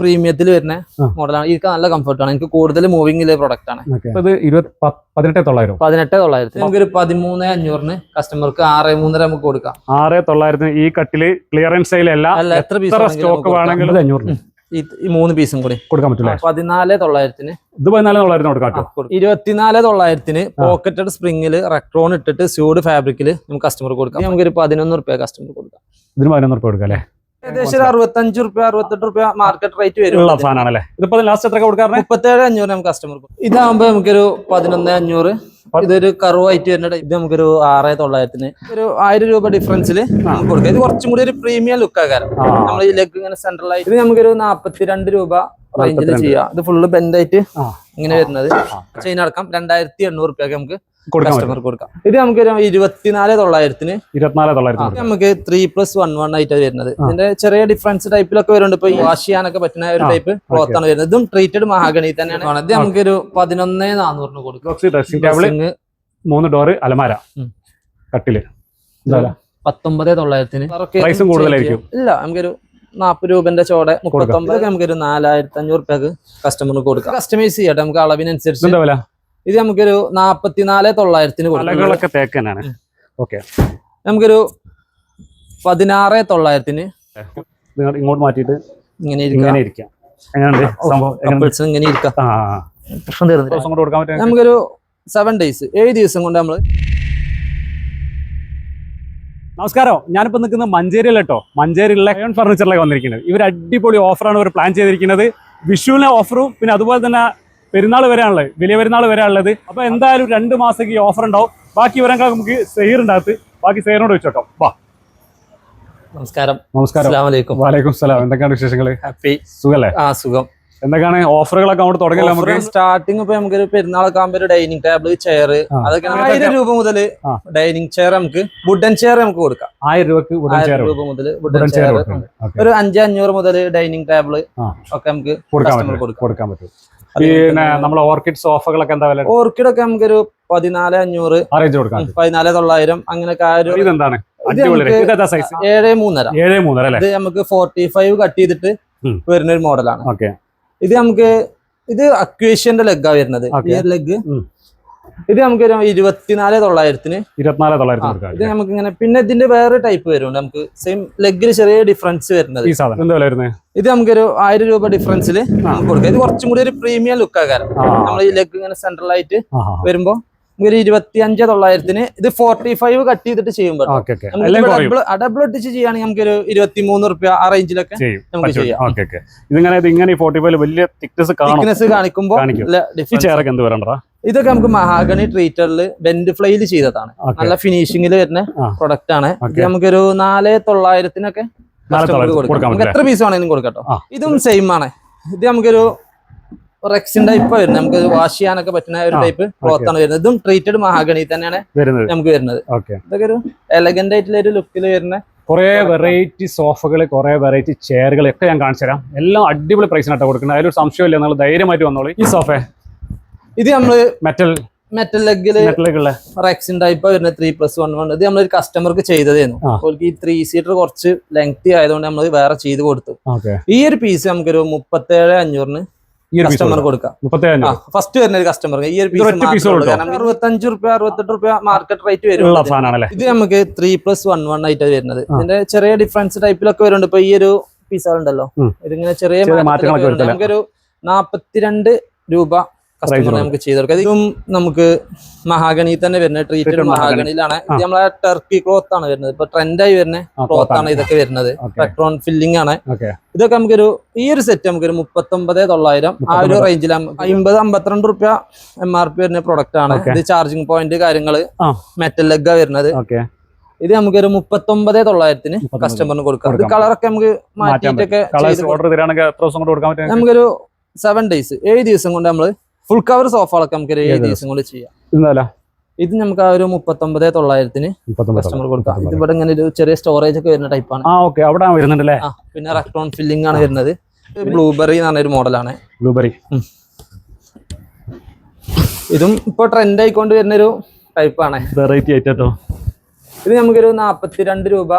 പ്രീമിയത്തിൽ വരുന്ന മോഡലാണ്. എനിക്ക് നല്ല കംഫർട്ടാണ്. എനിക്ക് കൂടുതൽ മൂവിംഗ് പ്രൊഡക്റ്റ് ആണ്. 18,900 നമുക്കൊരു 13,500 കസ്റ്റമർക്ക് 6,300 നമുക്ക് കൊടുക്കാം. 6,900 ഈ കട്ടില് ക്ലിയറൻസ് സെയിലല്ല. എത്ര പീസ് സ്റ്റോക്ക് വേണമെങ്കിൽ 500 ഈ 3 പീസും കൂടി കൊടുക്കാൻ പറ്റില്ല. 14,900 ഇത് 14,900 കൊടുക്കാം. 24,900 പോക്കറ്റഡ് സ്പ്രിംഗില് റെക്ട്രോൺ ഇട്ടിട്ട് സ്യൂഡ് ഫാബ്രിക്കില് നമുക്ക് കസ്റ്റമർ കൊടുക്കാം. നമുക്കൊരു 11 രൂപ കസ്റ്റമർ കൊടുക്കാം. ഇതിന് 11 കൊടുക്കാം അല്ലേ? ഏകദേശം 65 രൂപ 68 മാർക്കറ്റ് റേറ്റ് വരും. സാധനമാണല്ലേ? ഇതിപ്പോ ലാസ്റ്റ് എത്ര കൊടുക്കാറ്? 37,500 നമുക്ക് കസ്റ്റമർ കൊടുക്കും. ഇതാകുമ്പോ നമുക്കൊരു 11,500. ഇതൊരു കർവ് ആയിട്ട് വരുന്ന ഇത് നമുക്കൊരു 6,900 ഒരു 1000 രൂപ ഡിഫറൻസിൽ നമുക്ക് കൊടുക്കാം. ഇത് കുറച്ചും കൂടി ഒരു പ്രീമിയം ലുക്ക് ആകാരം. നമ്മൾ ഈ ലെഗ് ഇങ്ങനെ സെൻട്രൽ ആയിട്ട് ഇത് നമുക്കൊരു 42 രൂപ റേഞ്ചിൽ ചെയ്യാം. ഇത് ഫുള്ള് ബെൻഡായിട്ട് ഇങ്ങനെ വരുന്നത് ചെയിൻ അടക്കം 2,800 രൂപയ്ക്ക് നമുക്ക് കസ്റ്റമർ കൊടുക്കാം. ഇത് നമുക്കൊരു 24,900 നമുക്ക് 3+1 ആയിട്ട് വരുന്നത്. ഇതിന്റെ ചെറിയ ഡിഫറൻസ് ടൈപ്പിലൊക്കെ വരുന്നുണ്ട്. ഇപ്പൊ വാഷ് ചെയ്യാനൊക്കെ പറ്റുന്ന ഒരു ടൈപ്പ് ക്ലോത്ത് ആണ് വരുന്നത്. ഇതും ട്രീറ്റഡ് മഹാഗണി തന്നെയാണ്. ഇത് നമുക്കൊരു 11,400 കൊടുക്കും. 3 ഡോറ് അലമാര കട്ടില് 19,900 ഇല്ല. നമുക്കൊരു 40 രൂപന്റെ ചോടെ 39 നമുക്കൊരു 4,500 രൂപക്ക് കസ്റ്റമറിന് കൊടുക്കാം. കസ്റ്റമൈസ് ചെയ്യട്ടെ നമുക്ക് അളവിനനുസരിച്ച്. ഇത് നമുക്കൊരു 44,900 കൊടുക്കാം. നമുക്കൊരു 16,900 ഇങ്ങോട്ട് മാറ്റിയിട്ട് ഇങ്ങനെ ഇരിക്കാം. നമുക്കൊരു 7 ഡേയ്സ് 7 ദിവസം കൊണ്ട് നമ്മള്. നമസ്കാരം, ഞാനിപ്പോ നിൽക്കുന്നത് മഞ്ചേരിയിലെ മഞ്ചേരിയിലെ അയൺ ഫർണിച്ചറിലേക്ക് വന്നിരിക്കുന്നത്. ഇവർ അടിപൊളി ഓഫറാണ് ഇവർ പ്ലാൻ ചെയ്തിരിക്കുന്നത്. വിഷുവിനെ ഓഫറും പിന്നെ അതുപോലെ തന്നെ പെരുന്നാൾ വരെയാണുള്ളത്, വലിയ പെരുന്നാൾ വരെയാണുള്ളത്. അപ്പൊ എന്തായാലും 2 മാസത്തേക്ക് ഈ ഓഫർ ഉണ്ടാവും. ബാക്കി വിവരങ്ങൾ നമുക്ക് സെഹീറിനകത്ത് ബാക്കി സെഹീറിനോട് വെച്ചോക്കാം. വാ. നമസ്കാരം. വാലൈക്കും സലാം. എന്തൊക്കെയാണ് വിശേഷങ്ങൾ? ഹാപ്പി. സുഖല്ലേ? സുഖം. എന്തൊക്കെയാണ് ഓഫറുകളൊക്കെ അങ്ങോട്ട് തുടങ്ങിയല്ലോ? നമുക്ക് സ്റ്റാർട്ടിങ് ഇപ്പൊ നമുക്കൊരു പെരുന്നാളൊക്കെ ആകുമ്പോൾ ഒരു ഡൈനിങ് ടേബിൾ ചെയർ അതൊക്കെ 1000 രൂപ മുതൽ ഡൈനിങ് ചെയർ നമുക്ക് വുഡൻ ചെയർ നമുക്ക് കൊടുക്കാം. 1000 രൂപക്ക് 1000 രൂപ മുതൽ വുഡൻ ചെയർ. ഒരു 500-500 മുതൽ ഡൈനിങ് ടേബിൾ ഒക്കെ നമുക്ക് കൊടുക്കാൻ പറ്റും. പിന്നെ നമ്മളെ ഓർക്കിഡ് സോഫകളൊക്കെ എന്താ വില? ഓർക്കിഡ് ഒക്കെ നമുക്കൊരു 14,500 14,900 അങ്ങനെയൊക്കെ. 7,300 ഇത് നമുക്ക് 45 കട്ട് ചെയ്തിട്ട് വരുന്ന ഒരു മോഡലാണ്. ഇത് നമുക്ക് ഇത് അക്വേഷ്യന്റെ ലെഗാ വരുന്നത്. ലെഗ് ഇത് നമുക്ക് 24,900 ഇത് നമുക്ക് ഇങ്ങനെ. പിന്നെ ഇതിന്റെ വേറെ ടൈപ്പ് വരുന്നുണ്ട്. നമുക്ക് സെയിം ലെഗിന് ചെറിയ ഡിഫറൻസ് വരുന്നത്. ഇത് നമുക്കൊരു 1000 രൂപ ഡിഫറൻസിൽ നമുക്ക് കൊടുക്കാം. ഇത് കുറച്ചും കൂടി ഒരു പ്രീമിയം ലുക്ക് ആകാരം. നമ്മൾ ഈ ലെഗ് ഇങ്ങനെ സെൻട്രൽ ആയിട്ട് വരുമ്പോ ഒരു 25,900 ഇത് 45 കട്ട് ചെയ്തിട്ട് ചെയ്യുമ്പോൾ ഡബിൾ ഒട്ടിച്ച് ചെയ്യുകയാണെങ്കിൽ നമുക്കൊരു 23 രൂപ ആ റേഞ്ചിലൊക്കെ നമുക്ക് ചെയ്യാം. തിക്നെസ് കാണിക്കുമ്പോൾ ഇതൊക്കെ നമുക്ക് മഹാഗണി ട്രീറ്ററിൽ ബെൻഡ് ഫ്ലൈയിൽ ചെയ്തതാണ്. നല്ല ഫിനിഷിംഗിൽ വരുന്ന പ്രൊഡക്റ്റ് ആണ്. ഇത് നമുക്കൊരു 4,900 കൊടുക്കാം. നമുക്ക് എത്ര പീസ് വേണമെങ്കിലും കൊടുക്കട്ടോ. ഇതും സെയിം ആണ്. ഇത് നമുക്കൊരു റെക്സിൻ ടൈപ്പ് വരുന്നത്. നമുക്ക് വാഷ് ചെയ്യാനൊക്കെ പറ്റുന്ന ഒരു ടൈപ്പ് ക്ലോത്ത് ആണ് വരുന്നത്. ഇതും ട്രീറ്റഡ് മഹാഗണി തന്നെയാണ് നമുക്ക് വരുന്നത്. ഇതൊക്കെ ഒരു എലഗന്റ് ആയിട്ടുള്ള ഒരു ലുക്കിൽ വരുന്ന കുറെ വെറൈറ്റി സോഫകൾ, കുറെ വെറൈറ്റി ചെയറുകൾ ഒക്കെ ഞാൻ കാണിച്ചു തരാം. എല്ലാം അടിപൊളി പ്രൈസിനാട്ടോ കൊടുക്കുന്നത്. അതിലൊരു സംശയമില്ല. നിങ്ങൾ ധൈര്യമായിട്ട് വന്നോളൂ. ഈ സോഫ ഇത് നമ്മള് മെറ്റൽ ലെഗില് റെക്സിൻ ടൈപ്പ് വരുന്നത് 3+1. ഇത് നമ്മളൊരു കസ്റ്റമർക്ക് ചെയ്തതായിരുന്നു. ഈ 3 സീറ്റർ കുറച്ച് ലെങ്തി ആയതുകൊണ്ട് നമ്മൾ വേറെ ചെയ്ത് കൊടുത്തു. ഈ ഒരു പീസ് നമുക്കൊരു 37,500 കസ്റ്റമർ കൊടുക്കാം. ഫസ്റ്റ് വരുന്ന ഒരു കസ്റ്റമർക്ക് ഈ ഒരു പീസ് 65 രൂപ 68 രൂപ മാർക്കറ്റ് റേറ്റ് വരും. ഇത് നമുക്ക് 3+1 ആയിട്ട് വരുന്നത്. ഇതിന്റെ ചെറിയ ഡിഫറൻസ് ടൈപ്പിലൊക്കെ വരുന്നുണ്ട്. ഇപ്പൊ ഈ ഒരു പീസുകളുണ്ടല്ലോ, ഇതിങ്ങനെ ചെറിയ നമുക്കൊരു 42 രൂപ കസ്റ്റമർ നമുക്ക് ചെയ്ത് കൊടുക്കാം. ഇതും നമുക്ക് മഹാഗണി തന്നെ വരുന്നത്. ട്രീറ്റഡ് മഹാഗണിയിലാണ്. ഇത് നമ്മളെ ടർക്കി ക്ലോത്ത് ആണ് വരുന്നത്. ഇപ്പൊ ട്രെൻഡായി വരുന്ന ക്ലോത്ത് ആണ് ഇതൊക്കെ വരുന്നത്. പെട്രോൺ ഫില്ലിംഗ് ആണ്. ഇതൊക്കെ നമുക്കൊരു ഈ ഒരു സെറ്റ് നമുക്കൊരു 39,900 ആ ഒരു റേഞ്ചിൽ 50-52 രൂപ MRP വരുന്ന പ്രൊഡക്റ്റ് ആണ്. ഇത് ചാർജിങ് പോയിന്റ് കാര്യങ്ങള് മെറ്റൽ ലെഗാ വരുന്നത്. ഇത് നമുക്കൊരു 39,900 കസ്റ്റമറിന് കൊടുക്കാം. ഇത് കളറൊക്കെ നമുക്ക് മാറ്റിയിട്ടൊക്കെ നമുക്കൊരു 7 ഡേയ്സ് 7 ദിവസം കൊണ്ട് നമ്മള് ഫുൾ കവർ സോഫകളൊക്കെ നമുക്ക് 7 ദിവസം കൊണ്ട് ചെയ്യാം. ഇത് നമുക്ക് ആ ഒരു 39,900 കസ്റ്റമർ കൊടുക്കാം. ഇത് ഇവിടെ ഇങ്ങനെ ഒരു ചെറിയ സ്റ്റോറേജ് ഒക്കെ വരുന്ന ടൈപ്പാണ്. പിന്നെ റെക്ടോൺ ഫില്ലിംഗ് ആണ് വരുന്നത്. ബ്ലൂബെറി എന്ന് പറഞ്ഞൊരു മോഡലാണ്. ഇതും ഇപ്പൊ ട്രെൻഡ് ആയിക്കൊണ്ട് വരുന്നൊരു ടൈപ്പാണ്. വെറൈറ്റി ആയിട്ടോ. ഇത് നമുക്കൊരു 42 രൂപ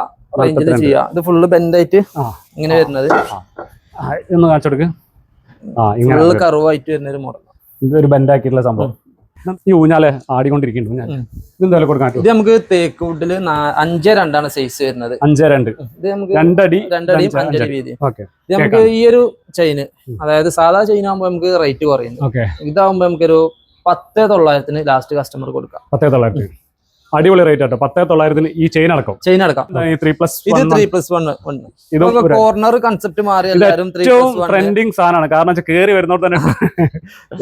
റേഞ്ചിൽ ചെയ്യാം. ഇത് ഫുള്ള് ബെൻഡായിട്ട് ഇങ്ങനെ വരുന്നത്. ഒന്ന് കാണിച്ചു കൊടുക്ക്. ഫുള്ള് കർവായിട്ട് വരുന്ന ഒരു മോഡൽ. ഇതൊരു ബെൻഡാക്കിയിട്ടുള്ള സംഭവം. ഈ ഊഞ്ഞാല് ആടിക്കൊണ്ടിരിക്കുന്നുണ്ട് ഊഞ്ഞാല്. ഇതെന്തായാലും കൊടുക്കാൻ ഇത് നമുക്ക് തേക്ക് വുഡില് 5'2" സൈസ് വരുന്നത്. 5'2". ഇത് നമുക്ക് 2 അടി 2 അടി 5 അടി വീതി. ഓക്കെ. ഇത് നമുക്ക് ഈ ഒരു ചെയിന്, അതായത് സാധാ ചെയിൻ ആകുമ്പോൾ നമുക്ക് റേറ്റ് കുറയുന്നു. ഇതാവുമ്പോ നമുക്കൊരു 10,900 ലാസ്റ്റ് കസ്റ്റമർ കൊടുക്കാം. 10,900 അടിപൊളി റേറ്റ് ആട്ടോ. 10,900 ഈ ചെയിൻ അടക്കം. ചെയിൻ അടക്കാം. ഇത് 3+1 കോർണർ കൺസെപ്റ്റ് മാറി എല്ലാവരും ട്രെൻഡിങ് സാധനമാണ്. കാരണം കേറി വരുന്നോട് തന്നെ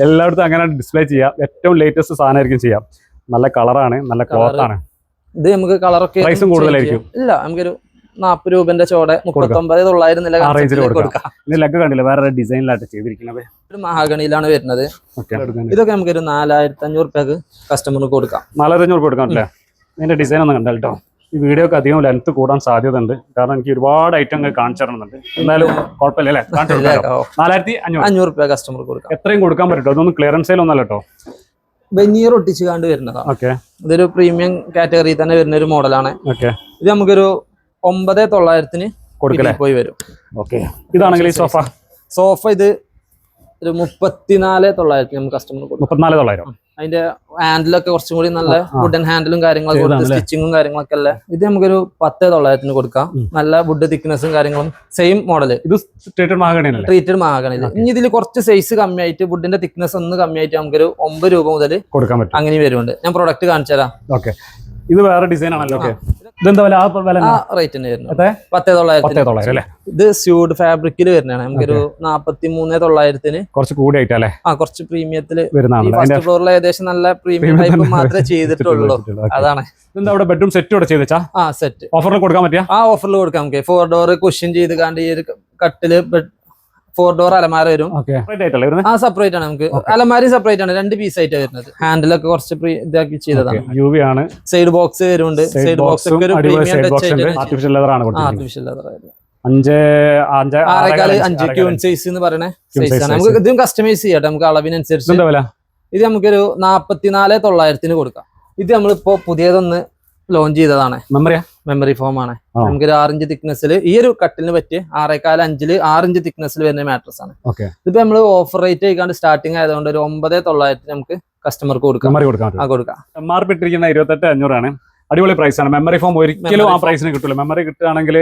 എല്ലായിടത്തും അങ്ങനെ ഡിസ്പ്ലേ ചെയ്യാം. ഏറ്റവും ലേറ്റസ്റ്റ് സാധനമായിരിക്കും ചെയ്യാം. നല്ല കളറാണ്, നല്ല ക്ലോത്ത് ആണ്. ഇത് നമുക്ക് കളറൊക്കെ പ്രൈസും കൂടുതലായിരിക്കും. ഇല്ല, നമുക്കൊരു 40 രൂപന്റെ ചോടെ 39,900 കൊടുക്കാം. ലെഗ് കണ്ടില്ല, വേറെ ഡിസൈനിലായിട്ട് ചെയ്തിരിക്കുന്നത്. മഹാഗണിയിലാണ് വരുന്നത്. ഇതൊക്കെ നമുക്കൊരു 4,500 രൂപക്ക് കസ്റ്റമറിന് കൊടുക്കാം. 4,500 കൊടുക്കാം അല്ലേ? ഇതിന്റെ ഡിസൈൻ ഒന്നും കണ്ടോ കേട്ടോ. ഈ വീഡിയോക്ക് അധികം ലെങ്ത് കൂടാൻ സാധ്യത ഉണ്ട്. കാരണം എനിക്ക് ഒരുപാട് ഐറ്റങ്ങൾ കാണിച്ചു തരുന്നുണ്ട്. എന്തായാലും കുഴപ്പമില്ല അല്ലേ? 4,500 രൂപ കസ്റ്റമർ കൊടുക്കാം. എത്രയും കൊടുക്കാൻ പറ്റും. അതൊന്നും ക്ലിയറൻസ് സെയിൽ ഒന്നല്ല കേട്ടോ. വെനീർ ഒട്ടിച്ച് കണ്ട് വരുന്നതാണ്. ഓക്കെ. ഇതൊരു പ്രീമിയം കാറ്റഗറി തന്നെ വരുന്ന ഒരു മോഡലാണ്. ഓക്കെ. ഇത് നമുക്കൊരു 9,900 കൊടുക്കലേ പോയി വരും. ഓക്കെ. ഇതാണെങ്കിൽ ഈ സോഫ ഇത് ഒരു 34,900 നമുക്ക് കസ്റ്റമർ കൊടുക്കും. 34,900. അതിന്റെ ഹാൻഡിലൊക്കെ കുറച്ചും കൂടി നല്ല വുഡൻ ഹാൻഡിലും കാര്യങ്ങളൊക്കെ കൊടുത്ത് സ്റ്റിച്ചിങ്ങും കാര്യങ്ങളൊക്കെ അല്ലേ. ഇത് നമുക്കൊരു 10,900 കൊടുക്കാം. നല്ല വുഡ് തിക്നെസ്സും കാര്യങ്ങളും സെയിം മോഡല്. ഇത് ട്രീറ്റഡ് മഹാഗണിയിൽ. ഇനി ഇതിൽ കുറച്ച് സൈസ് കമ്മിയായിട്ട് വുഡിന്റെ തിക്നെസ് ഒന്ന് കമ്മിയായിട്ട് നമുക്കൊരു 9 രൂപ മുതൽ കൊടുക്കാൻ പറ്റും. അങ്ങനെ വരുന്നുണ്ട്. ഞാൻ പ്രൊഡക്റ്റ് കാണിച്ചു തരാം. ഓക്കെ. ഇത് വേറെ ഡിസൈൻ ആണല്ലോ. ഇതെന്താ വില? റേറ്റ് തന്നെ വരുന്നത് 10,900 അല്ലേ? ഇത് സ്യൂഡ് ഫാബ്രിക്കിൽ വരുന്നതാണ്. നമുക്കൊരു 43,900 കുറച്ച് കൂടിയായിട്ടല്ലേ? കുറച്ച് പ്രീമിയത്തില് ഫസ്റ്റ് ഫ്ലോറിൽ ഏകദേശം നല്ല പ്രീമിയം ടൈപ്പ് മാത്രമേ ചെയ്തിട്ടുള്ളൂ. അതാണ്. അവിടെ ബെഡ്റൂം സെറ്റ് ചെയ്താ സെറ്റ് ഓഫറിൽ കൊടുക്കാൻ പറ്റിയ? ഓഫറിൽ കൊടുക്കാം. നമുക്ക് 4 ഡോർ കുഷൻ ചെയ്ത് കാണ്ട് ഈ ഒരു കട്ടില് 4 ഡോർ അലമാര വരും. സെപ്പറേറ്റ് ആണ്. നമുക്ക് അലമാരി സെപ്പറേറ്റ് ആണ്. 2 പീസ് ആയിട്ട് വരുന്നത്. ഹാൻഡിലൊക്കെ കുറച്ച് ഇതാക്കി ചെയ്തതാണ്. സൈഡ് ബോക്സ് വരുന്നുണ്ട്. സൈഡ് ബോക്സ് ഒക്കെ ഒരു പ്രീമിയം ടച്ച് ആർട്ടിഫിഷ്യൽ ലെതർ ആണ്. 5 ക്യൂൺ സൈസ് എന്ന് പറയുന്ന സൈസ് ആണ്. നമുക്ക് ഇതും കസ്റ്റമൈസ് ചെയ്യാം. നമുക്ക് അളവിനനുസരിച്ച്. ഇത് നമുക്കൊരു 44,900 കൊടുക്കാം. ഇത് നമ്മളിപ്പോ പുതിയതൊന്ന് ലോഞ്ച് ചെയ്തതാണ്. മെമ്മറി ഫോം ആണ്. നമുക്കൊരു 6 ഇഞ്ച് തിക്നെസ്സിൽ ഈ ഒരു കട്ടിലിന് പറ്റിയ 6.5 6 ഇഞ്ച് തിക്നെസ്സിൽ വരുന്ന മാട്രസ് ആണ്. ഇതിപ്പോ നമ്മള് ഓഫർ റേറ്റ് ആയിക്കാണ്ട് സ്റ്റാർട്ടിങ് ആയതുകൊണ്ട് ഒരു 9,900 നമുക്ക് കസ്റ്റമർക്ക് കൊടുക്കാം. MRP 28,500 ആണ്. അടിപൊളി പ്രൈസ് ആണ്. മെമ്മറി ഫോം ഒരിക്കലും ആ പ്രൈസിന് കിട്ടില്ല. മെമ്മറി കിട്ടുകയാണെങ്കിൽ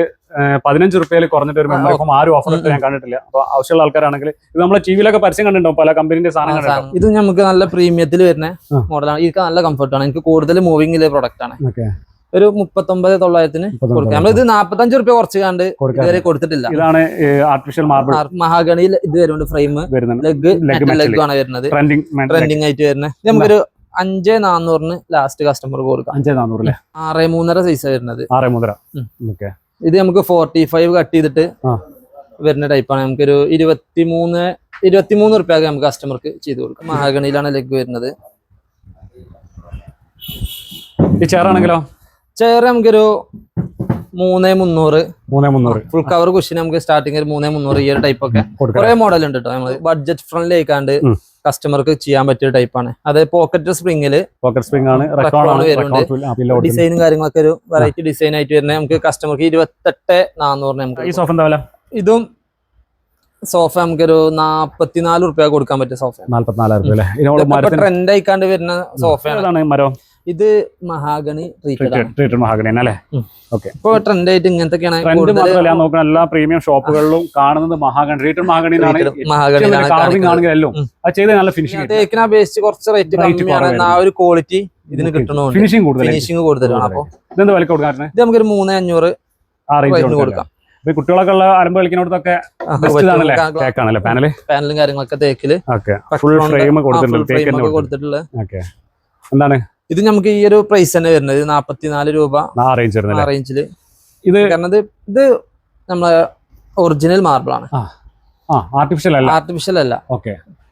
15 രൂപയിൽ കുറഞ്ഞിട്ട് ഒരു മെമ്മറി ഫോം ആരും ഓഫർ ഞാൻ കണ്ടിട്ടില്ല. അപ്പൊ ആവശ്യമുള്ള ആൾക്കാരാണെങ്കിൽ ഇത് നമ്മളെ ടിവിയിലൊക്കെ പരസ്യം കണ്ടിട്ടുണ്ടാവും. പല കമ്പനിന്റെ സാധനങ്ങൾ. ഇത് നമുക്ക് നല്ല പ്രീമിയത്തിൽ വരുന്ന മോഡലാണ്. ഇത് നല്ല കംഫർട്ടാണ്. എനിക്ക് കൂടുതൽ മൂവിംഗ് പ്രൊഡക്റ്റ് ആണ്. ഒരു 39,900 കൊടുക്കാം. നമ്മളിത് 45 രൂപ കുറച്ച് കണ്ട് ഇതുവരെ കൊടുത്തിട്ടില്ല. ഇതാണ് ആർട്ടിഫിഷ്യൽ മാർബിൾ മഹാഗണിയിൽ ഇത് വരുന്നുണ്ട്. ഫ്രെയിം ലെഗ് ആണ് വരുന്നത്. ട്രെൻഡിങ് ആയിട്ട് വരുന്നത്. നമുക്കൊരു 5,400 ലാസ്റ്റ് കസ്റ്റമർ കൊടുക്കാം. 5,400 6.5 സൈസ് വരുന്നത്. 6.5. ഇത് നമുക്ക് 45 കട്ട് ചെയ്തിട്ട് വരുന്ന ടൈപ്പാണ്. നമുക്കൊരു 23 രൂപ നമുക്ക് കസ്റ്റമർക്ക് ചെയ്ത് കൊടുക്കാം. മഹാഗണിയിലാണ് ലെഗ് വരുന്നത്. ഈ ചെയറാണെങ്കിലോ? ചെയർ നമുക്കൊരു 3,300 ഫുൾ കവർ കുഷൻ നമുക്ക് സ്റ്റാർട്ടിങ് ഒരു 3,300 ഈ ഒരു ടൈപ്പ് ഒക്കെ കുറെ മോഡൽ ഉണ്ട് കേട്ടോ. നമ്മള് ബഡ്ജറ്റ് ഫ്രണ്ട്ലി ആയിക്കാണ്ട് കസ്റ്റമർക്ക് ചെയ്യാൻ പറ്റിയ ടൈപ്പാണ്. അത് പോക്കറ്റ് സ്പ്രിംഗ് ആണ്. ഡിസൈനും കാര്യങ്ങളൊക്കെ ഒരു വെറൈറ്റി ഡിസൈൻ ആയിട്ട് വരുന്നത്. നമുക്ക് കസ്റ്റമർക്ക് 28,400 നമുക്ക്. ഇതും സോഫ നമുക്കൊരു 44 രൂപ കൊടുക്കാൻ പറ്റിയ സോഫ. 44,000 ട്രെൻഡ് ആയിക്കാണ്ട് വരുന്ന സോഫയാണ്. ഇത് മഹാഗണി ഇപ്പൊ ട്രെൻഡ് ആയിട്ട് ഇങ്ങനത്തെയൊക്കെയാണ് എല്ലാ പ്രീമിയം ഷോപ്പുകളിലും കാണുന്നത്. തേക്കിനെ അപേക്ഷിച്ച് കുറച്ച് റേറ്റ് കമ്മിയാണ്. ആ ഒരു ക്വാളിറ്റി ഇതിന് കിട്ടണമുണ്ട്. ഫിനിഷിംഗ് കൂടുതലാണ്. അപ്പൊ ഇത് നമുക്കൊരു 3,500 കൊടുക്കാം. കുട്ടികളൊക്കെ ഉള്ള അരമ്പ് കളിക്കുന്നോടത്തൊക്കെ പാനലും കാര്യങ്ങളൊക്കെ തേക്കില് കൊടുത്തിട്ടുള്ള. എന്താണ് ഇത് നമുക്ക് ഈ ഒരു പ്രൈസ് തന്നെ വരുന്നത് 44 രൂപ റേഞ്ചില്. ഇത് ഇത് നമ്മളെ ഒറിജിനൽ മാർബിൾ ആണ്. ആർട്ടിഫിഷ്യൽ അല്ല.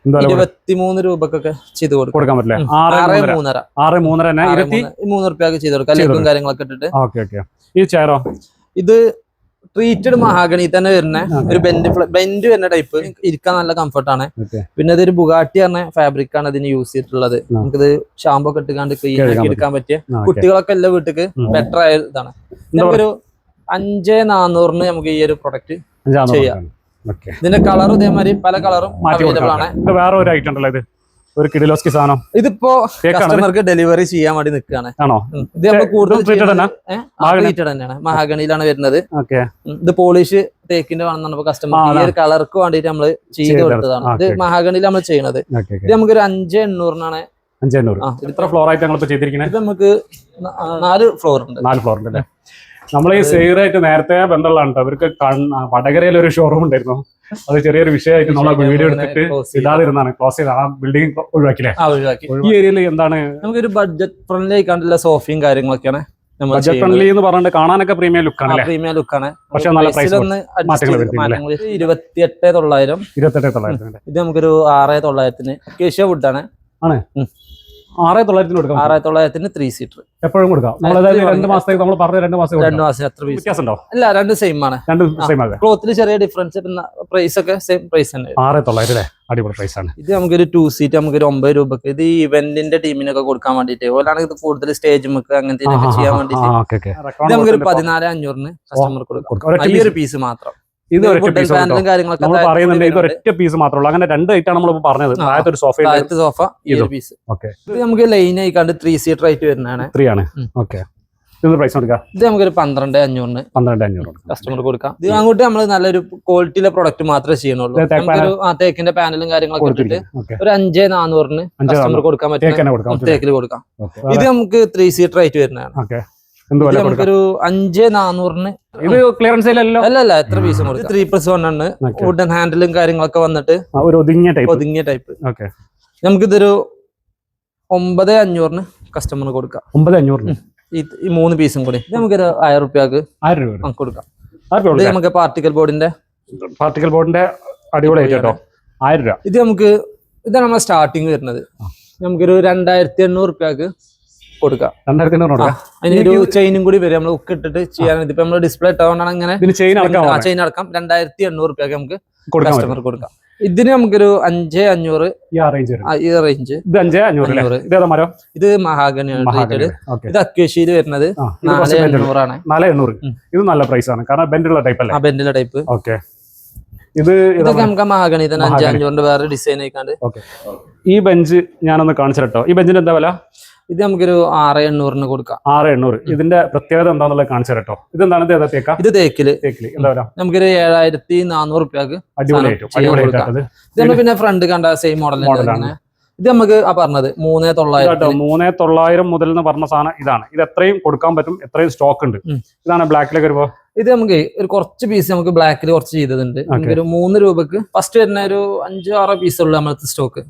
23 രൂപക്കൊക്കെ ചെയ്ത് കൊടുക്കാൻ പറ്റില്ല. 6,300 രൂപയൊക്കെ ചെയ്ത് കൊടുക്കാം. ലെഗും കാര്യങ്ങളൊക്കെ ഇട്ടിട്ട്. ഈ ചെയറോ? ഇത് ട്രീറ്റഡ് മഹാഗണി തന്നെ വരുന്ന ഒരു ബെൻഡ് വരുന്ന ടൈപ്പ്. ഇരിക്കാൻ നല്ല കംഫർട്ടാണ്. പിന്നെ ഇതൊരു ബുഗാട്ടി പറഞ്ഞ ഫാബ്രിക് ആണ് ഇതിന് യൂസ് ചെയ്തിട്ടുള്ളത്. നമുക്കിത് ഷാമ്പോ ഒക്കെ ഇട്ടുകാണ്ട് ക്ലീൻ ആക്കി എടുക്കാൻ പറ്റിയ കുട്ടികളൊക്കെ എല്ലാ വീട്ടിക്ക് ബെറ്റർ ആയ ഇതാണ്. നമുക്കൊരു 5,400 നമുക്ക് ഈ ഒരു പ്രൊഡക്റ്റ് ചെയ്യാം. ഓക്കെ. ഇതിന്റെ കളർ ഇതേമാതിരി പല കളറും മാറ്റി അവൈലബിൾ ആണ്. ഇത് വേറെ ഒരു ഐറ്റം ഉണ്ടല്ലോ, ഇത് ഒരു കിഡിലോസ്കി സാധനം. ഇതിപ്പോ കസ്റ്റമർക്ക് ഡെലിവറി ചെയ്യാൻ വേണ്ടി നിൽക്കുകയാണ്. ആണോ? ഇത് നമ്മൾ കൂടുതൽ ട്രീറ്റഡ് തന്നെയാണ്, മഹാഗണിയിലാണ് വരുന്നത്. ഓക്കെ. ഇത് പോളിഷ് തേക്കിന്റെ വേണമെന്നാണ് കസ്റ്റമർ ഈ ഒരു കളർക്ക് വേണ്ടിട്ട് നമ്മള് ചെയ്ത് കൊടുത്തതാണ്. ഇത് മഹാഗണിയിൽ നമ്മൾ ചെയ്യണത്. ഇത് നമുക്കൊരു 5,800 5,800. ഇത്ര ഫ്ലോർ ആയിട്ട് ഞങ്ങൾ ചെയ്തിരിക്കുന്നത്. ഇത് നമുക്ക് 4 ഫ്ലോർ ഉണ്ട്. 4 ഫ്ലോർ ഉണ്ട് അല്ലേ? നമ്മൾ ഈ സെയറായിട്ട് നേരത്തെ ബന്ധമുള്ളതാണ് കേട്ടോ. അവർക്ക് വടകരയിൽ ഒരു ഷോറൂം ഉണ്ടായിരുന്നു. അത് ചെറിയൊരു വിഷയമായിട്ട് നമ്മൾ വീഡിയോ എടുത്തിട്ട് ഇടാതിരുന്നാണ് ക്ലോസ് ചെയ്ത് ആ ബിൽഡിംഗ് ഒഴിവാക്കില്ലേ? ഈ ഏരിയയിൽ എന്താണ് നമുക്കൊരു ബഡ്ജറ്റ് ഫ്രണ്ട്ലി ആയിക്കാണ്ടുള്ള സോഫയും കാര്യങ്ങളൊക്കെയാണ്. ബഡ്ജറ്റ് ഫ്രണ്ട്ലി എന്ന് പറഞ്ഞിട്ട് കാണാനൊക്കെ പ്രീമിയം ലുക്കാണ്. പ്രീമിയം ലുക്കാണ്. പക്ഷെ നല്ല പ്രൈസ് 28,900. ഇത് നമുക്കൊരു 6,900 കേഷ്യ വുഡാണ്. 6,900 കൊടുക്കാം. 6,900 3 സീറ്റർ എപ്പോഴും കൊടുക്കാം. നമ്മളതായത് 2 മാസത്തേക്ക് നമ്മൾ പറഞ്ഞ 2 മാസം 2 മാസം എത്ര വ്യത്യാസം ഉണ്ടോ? അല്ല, 2 സെയിം ആണ്. 2 സെയിം ആണ്. ക്ലോത്തിൽ ചെറിയ ഡിഫറൻസ്, പ്രൈസ് ഒക്കെ സെയിം പ്രൈസ് തന്നെ. 6,900 അല്ലേ? അടിപൊളി പ്രൈസ് ആണ്. ഇത് നമുക്കൊരു 2 സീറ്റ് നമുക്കൊരു 9 രൂപക്ക്. ഇത് ഇവന്റിന്റെ ടീമിനൊക്കെ കൊടുക്കാൻ വേണ്ടിട്ട് ഓലാണെങ്കിൽ ഇത് കൂടുതൽ സ്റ്റേജ് നമുക്ക് അങ്ങനത്തെ ചെയ്യാൻ വേണ്ടിട്ട് ഇത് നമുക്കൊരു 14,500 കസ്റ്റമർ കൊടുക്കാം. ഈ ഒരു പീസ് മാത്രം. ഇത് ഒരൊറ്റ പീസ് മാത്രമേ. അങ്ങനെ 2 ഐറ്റാണ് നമ്മൾ പറഞ്ഞത്. ഒരു സോഫ പീസ്. ഇത് നമുക്ക് ലൈൻ ആയിക്കാണ്ട് 3 സീറ്റർ ആയിട്ട് വരുന്നതാണ്. 3 ആണ്. ഓക്കെ. പ്രൈസ് കൊടുക്കാം. ഇത് നമുക്കൊരു 12,500 കസ്റ്റമർ കൊടുക്കാം. ഇത് അങ്ങോട്ട് നമ്മൾ നല്ലൊരു ക്വാളിറ്റിയിലെ പ്രൊഡക്റ്റ് മാത്രമേ ചെയ്യണുള്ളൂ. തേക്കിന്റെ പാനലും കാര്യങ്ങളൊക്കെ കൊടുത്തിട്ട് ഒരു 5,400 കസ്റ്റമർ കൊടുക്കാൻ പറ്റും. തേക്കിൽ കൊടുക്കാം. ഇത് നമുക്ക് 3 സീറ്റർ ആയിട്ട് വരുന്നതാണ്. നമുക്കൊരു 5,400. ഇത് ക്ലിയറൻസ് അല്ലല്ല, എത്ര പീസ് കൊടുക്കും. 3+1 ആണ്. വുഡൻ ഹാൻഡിലും കാര്യങ്ങളൊക്കെ വന്നിട്ട് ഒതുങ്ങിയ ടൈപ്പ്. നമുക്കിതൊരു 9,500 കസ്റ്റമർ കൊടുക്കാം. 9,500 ഈ 3 പീസും കൂടി നമുക്കൊരു 1,000 രൂപക്ക് കൊടുക്കാം. ഇത് നമുക്ക് പാർട്ടിക്കൽ ബോർഡിന്റെ അടിപൊളി കേട്ടോ. 1,000 രൂപ. ഇത് നമുക്ക് ഇതാണ് നമ്മുടെ സ്റ്റാർട്ടിങ് വരുന്നത്. നമുക്കൊരു 2,800 രൂപക്ക് കൊടുക്കാം. 2,800. അതിനൊരു ചെയിനും കൂടി വരും. നമ്മൾ ഉക്ക് ഇട്ടിട്ട് ചെയ്യാൻ. ഇതിപ്പോ നമ്മൾ ഡിസ്പ്ലേ ഇട്ടുകൊണ്ടാണ് അങ്ങനെ ചെയിൻ അടക്കം 2,800 രൂപയ്ക്ക് നമുക്ക് കസ്റ്റമർ കൊടുക്കാം. ഇതിന് നമുക്കൊരു 5,500 ഈ റേഞ്ച്. ഇത് മഹാഗണിയാണ്. ഇത് അക്വേഷ്യയിൽ വരുന്നത് 4,800 ആണ്. 4,800. ഇത് നല്ല പ്രൈസ് ആണ്. കാരണം ബെൻഡുള്ള ടൈപ്പ് അല്ലേ? ബെൻഡിലെ ടൈപ്പ്. ഓക്കെ. ഇതൊക്കെ നമുക്ക് മഹാഗണി തന്നെ 5,500 വേറെ ഡിസൈൻ ആയിക്കാണ്ട്. ഈ ബെഞ്ച് ഞാനൊന്ന് കാണിച്ചിട്ടോ. ഈ ബെഞ്ചിന് എന്താ വില? ഇത് നമുക്കൊരു 6,800 കൊടുക്കാം. 6,800. ഇതിന്റെ പ്രത്യേകത എന്താണെന്നുള്ളത് കാണിച്ചു തരട്ടോ. ഇതെന്താണ്? ഇത് തേക്കില് നമുക്കൊരു 7,400 രൂപക്ക്. ഇത് പിന്നെ ഫ്രണ്ട് കണ്ട സെയിം മോഡലാണ്. ഇത് നമുക്ക് പറഞ്ഞത് 3,900 മുതൽ എന്ന് പറഞ്ഞ സാധനം ഇതാണ്. ഇത് എത്രയും കൊടുക്കാൻ പറ്റും, എത്രയും സ്റ്റോക്ക് ഉണ്ട്. ഇതാണ് ബ്ലാക്കിലേക്ക് വരുമ്പോ. ഇത് നമുക്ക് ഒരു കുറച്ച് പീസ് നമുക്ക് ബ്ലാക്കിൽ കുറച്ച് ചെയ്തതുണ്ട്. നമുക്കൊരു 3 രൂപക്ക് ഫസ്റ്റ് വരുന്ന ഒരു 5-6 പീസ് ഉള്ളു നമ്മളത്തെ സ്റ്റോക്ക്.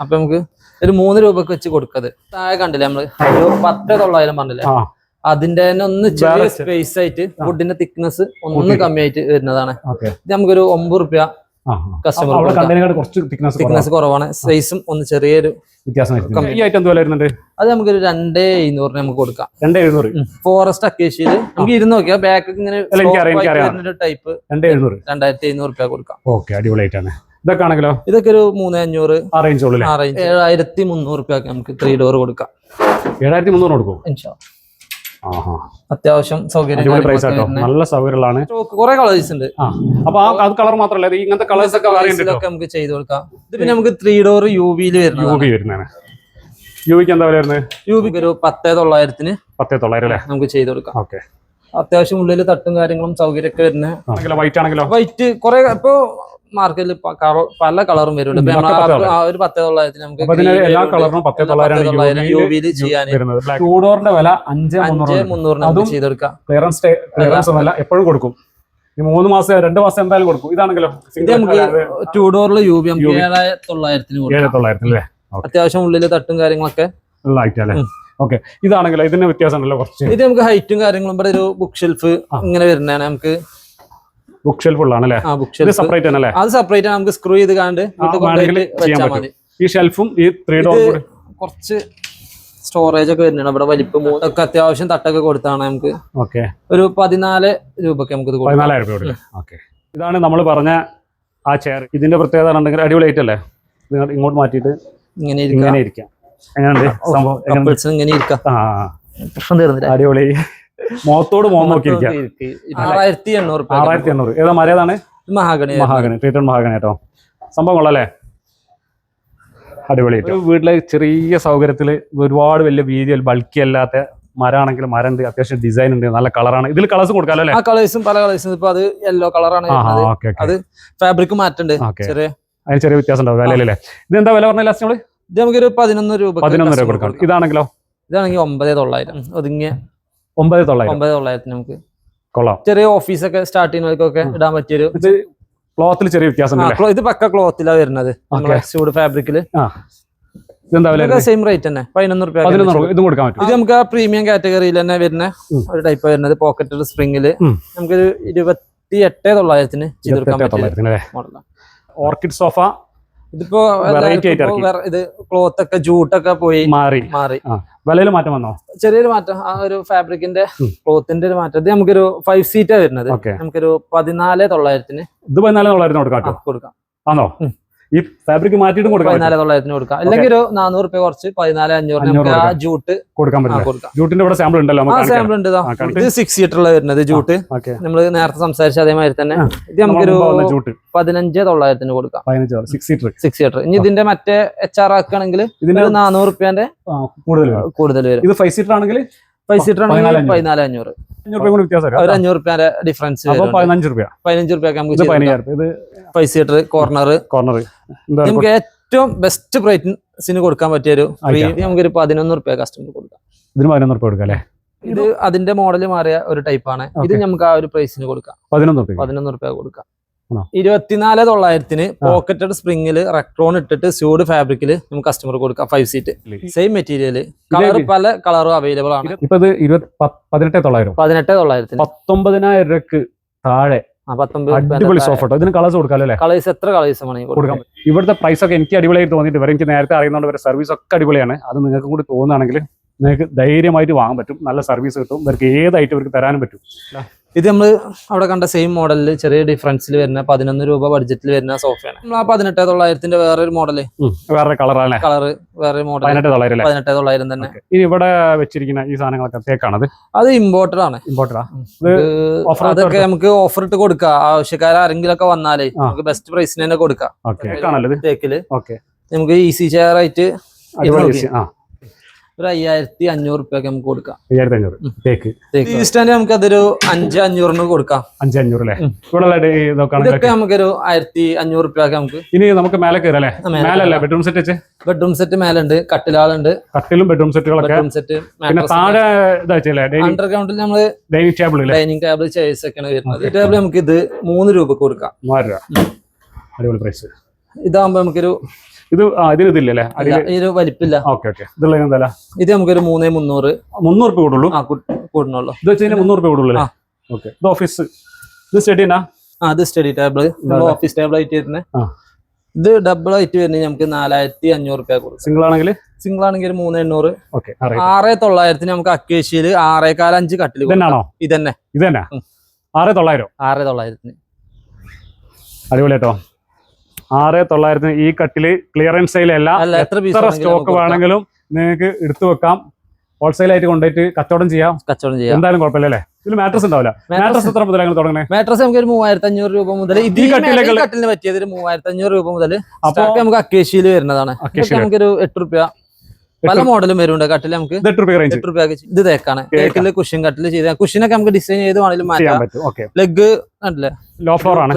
അപ്പൊ നമുക്ക് ഒരു 3 രൂപക്ക് വെച്ച് കൊടുക്കത്. താഴെ കണ്ടില്ലേ നമ്മള് 10,900 പറഞ്ഞില്ലേ? അതിന്റെ തന്നെ ഒന്ന് ചെറിയ സ്പേസ് ആയിട്ട് വുഡിന്റെ തിക്നെസ് ഒന്ന് കമ്മിയായിട്ട് വരുന്നതാണ്. ഇത് നമുക്കൊരു 9 രൂപ കസ്റ്റമർ. തിക്നെസ് കുറവാണ്. സൈസും ഒന്ന് ചെറിയൊരു വ്യത്യാസം. അത് നമുക്കൊരു 2,700 നമുക്ക് കൊടുക്കാം. 2,700. ഫോറസ്റ്റ് അക്കേഷ്യയിൽ നമുക്ക് ഇരുന്ന് നോക്കിയാൽ ബാക്ക് ഇങ്ങനെ ടൈപ്പ് 2,700 രൂപ കൊടുക്കാം. അടിപൊളിയായിട്ടാണ്. ഇതൊക്കെ ആണെങ്കിലോ? ഇതൊക്കെ ഒരു 3,500 7,300 രൂപ നമുക്ക് 3 ഡോർ കൊടുക്കാം. 7,300 കൊടുക്കും. അത്യാവശ്യം സൗകര്യം, നല്ല സൗകര്യങ്ങളാണ്. കുറെ കളേഴ്സ് ഉണ്ട്. അപ്പൊ അത് കളർ മാത്രമല്ല, ഇങ്ങനത്തെ കളേഴ്സ് ഒക്കെ നമുക്ക് ചെയ്ത് കൊടുക്കാം. ഇത് പിന്നെ നമുക്ക് 3 ഡോർ യുവിയിൽ വരുന്നതാണ്. യുവിക്ക് എന്താ വരുന്നത്? യുവിക്ക് ഒരു 10,900 10,900 നമുക്ക് ചെയ്ത് കൊടുക്കാം. ഓക്കെ. അത്യാവശ്യം ഉള്ളിൽ തട്ടും കാര്യങ്ങളും സൗകര്യമൊക്കെ വരുന്നത്. വൈറ്റ് ആണെങ്കിലോ? വൈറ്റ് കുറെ ഇപ്പൊ മാർക്കറ്റിൽ പല കളറും വരുന്നുണ്ട്. ഒരു 10,900 നമുക്ക് എല്ലാ കളറിനും 10,900 യുവിയിൽ ചെയ്യാൻ. ടൂഡോറിന്റെ വില 5,300 ചെയ്ത് കൊടുക്കാം. ക്ലിയറൻസ് വില എപ്പോഴും കൊടുക്കും. ഈ 3 മാസം 2 മാസം എന്തായാലും കൊടുക്കും. ഇതാണെങ്കിലോ? ഇത് നമുക്ക് 2 ഡോറിൽ യുവി 7,900 അത്യാവശ്യം ഉള്ളിൽ തട്ടും കാര്യങ്ങളൊക്കെ ഉള്ളതായിട്ടല്ലേ? ഓക്കെ. ഇതാണെങ്കിലോ? ഇതിന് വ്യത്യാസം ഉണ്ടല്ലോ കുറച്ച്. ഇത് നമുക്ക് ഹൈറ്റും കാര്യങ്ങളും ഇവിടെ ഒരു ബുക്ക് ഷെൽഫ് ഇങ്ങനെ വരുന്നതാണ്. നമുക്ക് ബുക്ക് ഷെൽഫ് ഉള്ളതാണല്ലേ? സെപ്പറേറ്റ് ആണല്ലേ? അത് സെപ്പറേറ്റ് ആണ്. നമുക്ക് സ്ക്രൂ ചെയ്ത് കാണ്ട് ഈ ഷെൽഫും ഈ 3 ഡോർ കുറച്ച് സ്റ്റോറേജ് ഒക്കെ വരുന്നുണ്ട്. ഇവിടെ വലിപ്പം ഒക്കെ അത്യാവശ്യം തട്ടൊക്കെ കൊടുത്താണ് നമുക്ക്. ഓക്കെ. ഒരു 14 രൂപക്ക് നമുക്ക് 14,000 രൂപ. ഓക്കെ. ഇതാണ് നമ്മൾ പറഞ്ഞ ആ ചെയർ. ഇതിന്റെ പ്രത്യേകത ഉണ്ടെങ്കിൽ അടിപൊളിയായിട്ടല്ലേ? ഇങ്ങോട്ട് മാറ്റിയിട്ട് ഇങ്ങനെ ഇരിക്കാം. എങ്ങനെയുണ്ട് സംഭവം? ഇങ്ങനെ ഇരിക്കാം. പ്രശ്നം തീർന്നില്ല. അടിപൊളി. മുഖത്തോട് മുഖം നോക്കിയിരിക്കാം. 6,800. 6,800. ഏതാ മരേതാണ്? മഹാഗണി ട്രീറ്റഡ് മഹാഗണി കേട്ടോ. സംഭവം കൊള്ളാല്ലേ, അടിപൊളി. ഒരു വീട്ടിലെ ചെറിയ സൗകര്യത്തിൽ ഒരുപാട് വലിയ വീതിയിൽ ബൾക്കി അല്ലാത്ത മരമാണെങ്കിൽ മരം ഉണ്ട്, അത്യാവശ്യം ഡിസൈൻ ഉണ്ട്, നല്ല കളറാണ്. ഇതിൽ കളേഴ്സ് കൊടുക്കാമല്ലോ അല്ലേ? ആ കളേഴ്സും പല കളേഴ്സും. ഇപ്പൊ അത് യെല്ലോ കളറാണ്, അത് ഫാബ്രിക് മാറ്റുണ്ട്, അതിന് ചെറിയ വ്യത്യാസം ഉണ്ടാവും വിലയിലല്ലേ. ഇത് എന്താ വില പറഞ്ഞ ലാസ്റ്റ് നമ്മള്? ഇത് നമുക്കൊരു 11 രൂപ കൊടുക്കാം. ഇതാണെങ്കിലോ? ഇതാണെങ്കിൽ 9,900 ഒതുങ്ങിയ 9,900 നമുക്ക് കൊള്ളാം. ചെറിയ ഓഫീസൊക്കെ സ്റ്റാർട്ട് ചെയ്യുന്നവർക്കൊക്കെ ഇടാൻ പറ്റിയൊരു. ക്ലോത്തിൽ ചെറിയ വ്യത്യാസം, ഇത് പക്ക ക്ലോത്തിലാണ് വരുന്നത്, ചൂട് ഫാബ്രിക്കില്. സെയിം റേറ്റ് തന്നെ 11 രൂപ. ഇതും കൊടുക്കാൻ പറ്റും. ഇത് നമുക്ക് പ്രീമിയം കാറ്റഗറിയിൽ തന്നെ വരുന്ന ഒരു ടൈപ്പ് വരുന്നത്. പോക്കറ്റഡ് സ്പ്രിംഗില് നമുക്കൊരു 28,900 ചെയ്തെടുക്കാൻ പറ്റും. Orchid sofa. ഇതിപ്പോ ഇത് ക്ലോത്ത് ഒക്കെ ജൂട്ടൊക്കെ പോയി മാറി വിലയിൽ മാറ്റം വന്നോ? ചെറിയൊരു മാറ്റം, ആ ഒരു ഫാബ്രിക്കിന്റെ ക്ലോത്തിന്റെ ഒരു മാറ്റം. ഇത് നമുക്കൊരു 5 സീറ്റാ വരുന്നത്, നമുക്കൊരു 14,900 ഇത് 14,900 കൊടുക്കാം. ആണോ? ഈ ഫാബ്രിക് മാറ്റിയിട്ട് കൊടുക്കാം. 14,900 കൊടുക്കാം. അല്ലെങ്കിൽ ഒരു 400 രൂപ കുറച്ച് 14,500 നമുക്ക് ആ ജൂട്ട് കൊടുക്കാൻ പറ്റും. ജൂട്ടിന്റെ ഇവിടെ സാമ്പിൾ ഉണ്ടല്ലോ? സാമ്പിൾ ഉണ്ട്. ഇത് 6 സീറ്ററിൽ വരുന്നത് ജൂട്ട്. നമ്മള് നേരത്തെ സംസാരിച്ച അതേമാതിരി തന്നെ. ഇത് നമുക്കൊരു 15,900 കൊടുക്കാം. 6 സീറ്റർ. ഇനി ഇതിന്റെ മറ്റേ HR ആക്കുകയാണെങ്കിൽ ഇതിന് 400 രൂപന്റെ കൂടുതൽ വരും. ഇത് 5 സീറ്റർ ആണെങ്കിൽ 5 സീറ്റർ ആണെങ്കിൽ 14,500. ഒരു 500 രൂപന്റെ ഡിഫറൻസ്. 15 രൂപ നമുക്ക് 5 സീറ്റർ കോർണർ. നമുക്ക് ഏറ്റവും ബെസ്റ്റ് പ്രൈസിന് കൊടുക്കാൻ പറ്റിയൊരു നമുക്കൊരു 11 രൂപ കസ്റ്റമർ കൊടുക്കാം. ഇതിന് 11 രൂപ കൊടുക്കാം അല്ലേ? ഇത് അതിന്റെ മോഡൽ മാറിയ ഒരു ടൈപ്പാണ്. ഇത് നമുക്ക് ആ ഒരു പ്രൈസിന് കൊടുക്കാം. 11 രൂപ കൊടുക്കാം. 24,900 പോക്കറ്റഡ് സ്പ്രിംഗില് റെക്ട്രോൺ ഇട്ടിട്ട് സ്യൂഡ് ഫാബ്രിക്കില് നമുക്ക് കസ്റ്റമർ കൊടുക്കാം. 5 സീറ്റ് സെയിം മെറ്റീരിയൽ, കളർ പല കളറും അവൈലബിൾ ആണ്. ഇപ്പൊ 18,900 19,000 രൂപക്ക് താഴെ അടിപൊളി സോഫ. ഇതിന് കളേഴ്സ് കൊടുക്കാമല്ലോ? കളേഴ്സ് എത്ര കളേഴ്സ് കൊടുക്കാം. ഇവിടുത്തെ പ്രൈസ് ഒക്കെ എനിക്ക് അടിപൊളിയായിട്ട് തോന്നിയിട്ട് വരെ. എനിക്ക് നേരത്തെ അറിയുന്നതുകൊണ്ട് വരെ സർവീസ് ഒക്കെ അടിപൊളിയാണ്. അത് നിങ്ങൾക്കും കൂടി തോന്നുകയാണെങ്കിൽ നിങ്ങൾക്ക് ധൈര്യമായിട്ട് വാങ്ങാൻ പറ്റും. നല്ല സർവീസ് കിട്ടും. ഇവർക്ക് ഏതായിട്ട് ഇവർക്ക് തരാനും പറ്റും. ഇത് നമ്മൾ അവിടെ കണ്ട സെയിം മോഡലിൽ ചെറിയ ഡിഫറൻസിൽ വരുന്ന 11 രൂപ ബഡ്ജറ്റിൽ വരുന്ന സോഫയാണ്. നമ്മൾ ആ 18,900 വേറൊരു മോഡല്, വേറെ കളറാണ്, കളറ് വേറെ മോഡൽ 18,900 തന്നെ. ഇനി ഇവിടെ വെച്ചിരിക്കുന്ന ഈ സാധനങ്ങളൊക്കെ തേക്കാണത്? അത് ഇമ്പോർട്ടഡ് ആണ്. അതൊക്കെ നമുക്ക് ഓഫർ ഇട്ട് കൊടുക്കാം. ആവശ്യക്കാർ ആരെങ്കിലും ഒക്കെ വന്നാലേ നമുക്ക് ബെസ്റ്റ് പ്രൈസിന് തന്നെ കൊടുക്കാം. തേക്കില് നമുക്ക് ഈസി ചെയർ ആയിട്ട് ഒരു 5,500 രൂപയ്ക്ക് നമുക്ക് കൊടുക്കാം. 5,500 സ്റ്റാൻഡ് നമുക്ക് അതൊരു 5,500 കൊടുക്കാം. 5,500 അല്ലേ? ഇതൊക്കെ നമുക്കൊരു 1,500 രൂപയ്ക്ക് നമുക്ക്. ഇനി നമുക്ക് മേലെ കയറല്ലേ? ബെഡ്റൂം സെറ്റ് ബെഡ്റൂം സെറ്റ് മേലുണ്ട്, കട്ടിലാളുണ്ട്, കട്ടിലും ബെഡ്റൂം സെറ്റുകളൊക്കെ. അണ്ടർഗ്രൗണ്ടിൽ നമ്മള് ഡൈനിങ് ടേബിൾ ചെയർസ് ഒക്കെയാണ് വരുന്നത്. ഈ ടേബിൾ നമുക്ക് ഇത് 3 രൂപ കൊടുക്കാം. 3 രൂപ. അടിപൊളി പ്രൈസ്. ഇതാകുമ്പോ നമുക്കൊരു ഇതില്ലേ ഇത് വലിപ്പില്ല. ഇത് നമുക്കൊരു 3,300 രൂപ കൂടുള്ളൂ. കൂടുന്നുള്ളൂ. ഇത് വെച്ച് 300 രൂപ കൂടുള്ളൂ. ഇത് ഓഫീസ്, ഇത് സ്റ്റഡി. ഇത് സ്റ്റഡി ടേബിൾ, ഓഫീസ് ടേബിൾ ആയിട്ട് വരുന്നത്. ഇത് ഡബിൾ ആയിട്ട് വരുന്നത് നമുക്ക് 4,500 രൂപ കൊടുക്കും. സിംഗിൾ ആണെങ്കിൽ 3,800. 6,900 നമുക്ക് അക്കേഷ്യയില് 6,4 കട്ടില്. ഇതന്നെ 6,900 അടിപൊളിയാട്ടോ. 6,900 ഈ കട്ടില് ക്ലിയറൻസ് സെയിലല്ല. എത്ര സ്റ്റോക്ക് വേണമെങ്കിലും നിങ്ങൾക്ക് എടുത്തു വെക്കാം. ഹോൾസെയിൽ ആയിട്ട് കൊണ്ടുപോയിട്ട് കച്ചവടം ചെയ്യാം. എന്തായാലും കുഴപ്പമില്ല അല്ലേ? ഇതിൽ മാട്രസ് ഉണ്ടാവില്ല. മാട്രസ് എത്ര മുതൽ തുടങ്ങണേ? മാട്രസ് നമുക്ക് ഒരു 3,500 രൂപ മുതൽ. ഈ കട്ടിലിന് പറ്റിയത് 3,500 രൂപ മുതൽ. അപ്പൊ നമുക്ക് അക്കേഷ്യയിൽ വരുന്നതാണ്. നമുക്കൊരു 8 രൂപ. പല മോഡലും വരുന്നുണ്ട് കട്ടില്. നമുക്ക് 8 രൂപ. ഇത് തേക്കാണ്. തേക്കില് കുഷൻ കട്ടില് ചെയ്ത കുഷനൊക്കെ നമുക്ക് ഡിസൈൻ ചെയ്ത് വേണമെങ്കിലും മാറ്റാം. ലെഗ് കണ്ടില്ലേ? ലോ ഫ്ലോർ ആണ്.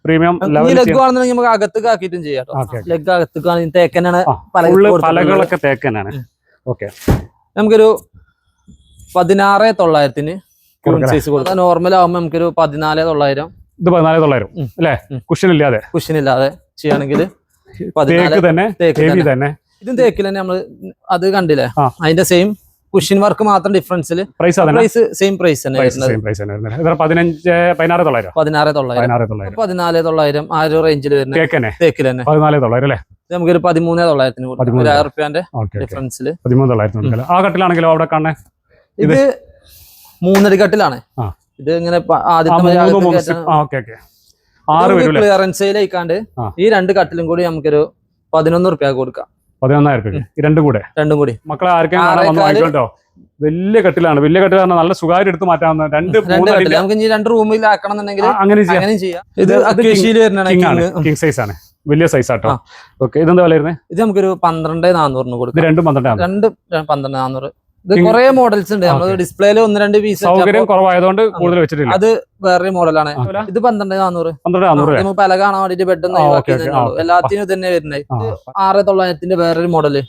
പ്രീമിയം ലെഗ് ആണെന്നുണ്ടെങ്കിൽ നമുക്ക് അകത്തേക്ക് ആക്കിയിട്ടും ചെയ്യാം. ലെഗ് അകത്തേക്ക് തേക്കനാണ്. പലകളൊക്കെ തേക്കനാണ്. നമുക്കൊരു 16,900 സൈസ് കൊടുക്കാം. നോർമൽ ആവുമ്പോ നമുക്കൊരു 14,900. ഇത് 14,900 അല്ലേ? കുഷനില്ലാതെ ചെയ്യുകയാണെങ്കിൽ ഇതും തേക്കിൽ തന്നെ നമ്മള് അത് കണ്ടില്ലേ? അതിന്റെ സെയിം കുഷൻ വർക്ക് മാത്രം ഡിഫറൻസിൽ പ്രൈസ് സെയിം പ്രൈസ് തന്നെ. 16,900 ആ ഒരു റേഞ്ചിൽ വരുന്നത് തേക്കിൽ തന്നെ. 14,900 നമുക്കൊരു 13,900 കൊടുക്കാം. 1,000 രൂപന്റെ ഡിഫറൻസിൽ 13,900. ആ കട്ടിലാണെങ്കിലോ അവിടെ കാണേ? ഇത് 3 കട്ടിലാണ്. ഇത് ഇങ്ങനെ ക്ലിയറൻസ് സെയിലായിക്കാണ്ട് ഈ 2 കട്ടിലും കൂടി നമുക്കൊരു 11 രൂപ കൊടുക്കാം. 11,000 രൂപ രണ്ടും കൂടി മക്കളെ ആർക്കെങ്കിലും വന്ന് വാങ്ങിക്കോട്ടോ. വലിയ കട്ടിലാണ്. വലിയ കട്ടിൽ പറഞ്ഞാൽ നല്ല സുഖമായിട്ട് എടുത്ത് മാറ്റാവുന്ന രണ്ട് റൂമിലാക്കണം എന്നുണ്ടെങ്കിൽ അങ്ങനെ ചെയ്യാം. ഇത് കിങ് സൈസ് ആണ്, വലിയ സൈസ് ആട്ടോ. ഓക്കെ, ഇതെന്താ വില വരുന്നത്? ഇത് നമുക്കൊരു 12,400 കൊടുക്കും. രണ്ടും 12,400. ഇത് കുറെ മോഡൽസ് ഉണ്ട്. നമ്മള് ഡിസ്പ്ലേയിൽ 1-2 പീസ് സൗകര്യം കുറവായതുകൊണ്ട് കൂടുതൽ വെച്ചിട്ടില്ല. അത് വേറെ മോഡലാണ്. ഇത് 12,400. പല കാണാൻ വേണ്ടിട്ട് ബെഡ് എല്ലാത്തിനും തന്നെ വരുന്നത്. 6,900 വേറൊരു മോഡല്.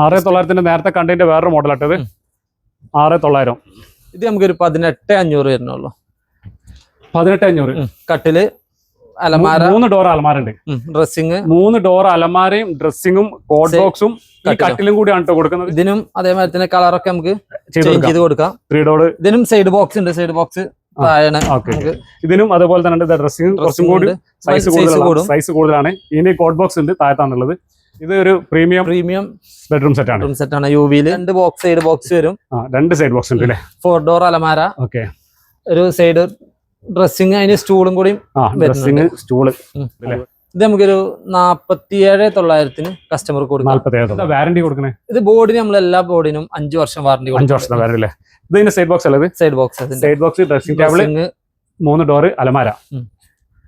6,900 നേരത്തെ കണ്ടതിന്റെ വേറൊരു മോഡലാട്ടത്. 6,900. ഇത് നമുക്കൊരു 18,500 വരുന്നുള്ളൂ. 18,500. കട്ടില്, അലമാര, 3 ഡോർ അലമാര ഉണ്ട്. ഡ്രസ്സിങ്, 3 ഡോർ അലമാരയും ഡ്രസ്സിങ്ങും കോട്ട് ബോക്സും കട്ടിലും കൂടിയാണ് കൊടുക്കുന്നത്. ഇതിനും അതേമാതിരി തന്നെ കളറൊക്കെ നമുക്ക് ചേഞ്ച് ചെയ്ത് കൊടുക്കാം. 3 ഡോർ. ഇതിനും സൈഡ് ബോക്സ് ഉണ്ട്. സൈഡ് ബോക്സ് ഇതിനും അതുപോലെ തന്നെ ഡ്രസ്സിംഗ് കുറച്ചും കൂടി സൈസ് കൂടുതലാണ്. ഇതിന് കോട്ട് ബോക്സ് ഉണ്ട്, താഴത്താണുള്ളത്. ഇത് ഒരു പ്രീമിയം ബെഡ്റൂം സെറ്റ് ആണ്. യുവിയില് 2 ബോക്സ് സൈഡ് ബോക്സ് വരും. 2 സൈഡ് ബോക്സ് ഉണ്ട് അല്ലേ? 4 ഡോർ അലമാര. ഓക്കെ, ഒരു സൈഡ് ഡ്രസ്സിങ്, അതിന് സ്റ്റൂളും കൂടി. സ്റ്റൂള് ഇത് നമുക്കൊരു 47,900 കസ്റ്റമർ കൊടുക്കാം. വാറന്റി കൊടുക്കണേ? ഇത് ബോർഡിന് നമ്മൾ എല്ലാ ബോർഡിനും 5 വർഷം വാറന്റി. 5 വർഷത്തെ വാറന്റി അല്ലേ? ഇത് സൈഡ് ബോക്സ് അല്ലേ? Side box, dressing table, 3 door അലമാര,